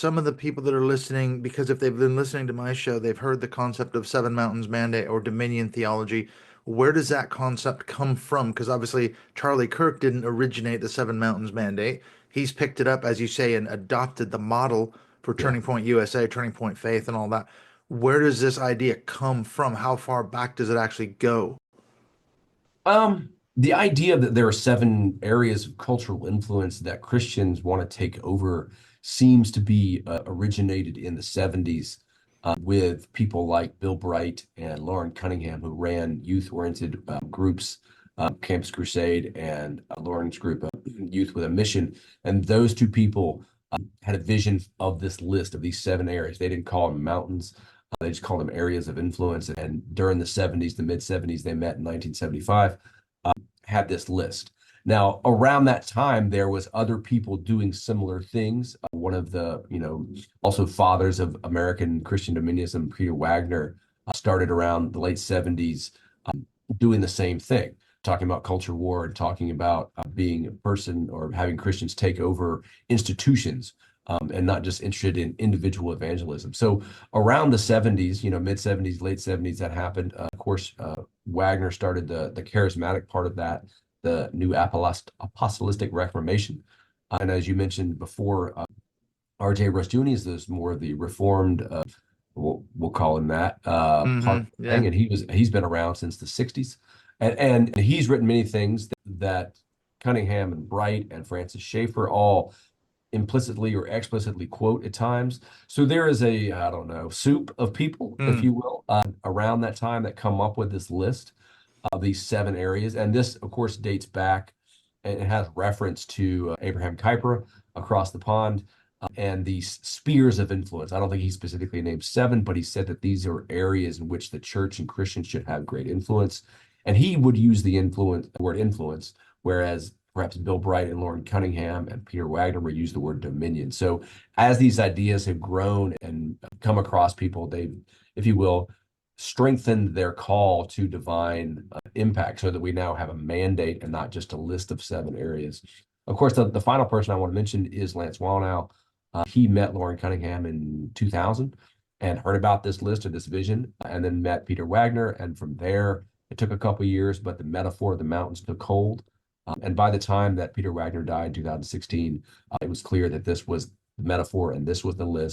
some of the people that are listening, because if they've been listening to my show, they've heard the concept of Seven Mountains Mandate or Dominion theology. Where does that concept come from? Because obviously Charlie Kirk didn't originate the Seven Mountains Mandate. He's picked it up, as you say, and adopted the model for Yeah. Turning Point USA, Turning Point Faith, and all that. Where does this idea come from? How far back does it actually go? The idea that there are seven areas of cultural influence that Christians want to take over seems to be originated in the 70s with people like Bill Bright and Loren Cunningham, who ran youth-oriented groups, Campus Crusade and Loren's group, Youth with a Mission. And those two people had a vision of this list of these seven areas. They didn't call them mountains. They just called them areas of influence. And during the 70s, the mid 70s, they met in 1975, had this list. Now, around that time, there was other people doing similar things. One of the, also fathers of American Christian dominionism, Peter Wagner, started around the late 70s doing the same thing, talking about culture war and talking about being a person or having Christians take over institutions and not just interested in individual evangelism. So around the 70s, mid 70s, late 70s, that happened. Of course, Wagner started the charismatic part of that, the new apostolic Reformation. And as you mentioned before, R.J. Rushdoony is more of the Reformed, we'll call him that, part of the Yeah. thing. And he's been around since the 60s. And he's written many things that Cunningham and Bright and Francis Schaeffer all implicitly or explicitly quote at times. So there is I don't know, soup of people, if Mm. you will, around that time that come up with this list of these seven areas. And this, of course, dates back and it has reference to Abraham Kuyper across the pond and these spheres of influence. I don't think he specifically named seven, but he said that these are areas in which the church and Christians should have great influence. And he would use the word influence, whereas perhaps Bill Bright and Loren Cunningham and Peter Wagner would use the word dominion. So as these ideas have grown and come across people, they've, if you will, strengthened their call to divine impact so that we now have a mandate and not just a list of seven areas. Of course, the final person I want to mention is Lance Wallnau. He met Loren Cunningham in 2000 and heard about this list or this vision, and then met Peter Wagner. And from there, it took a couple of years, but the metaphor of the mountains took hold. And by the time that Peter Wagner died in 2016, it was clear that this was the metaphor and this was the list.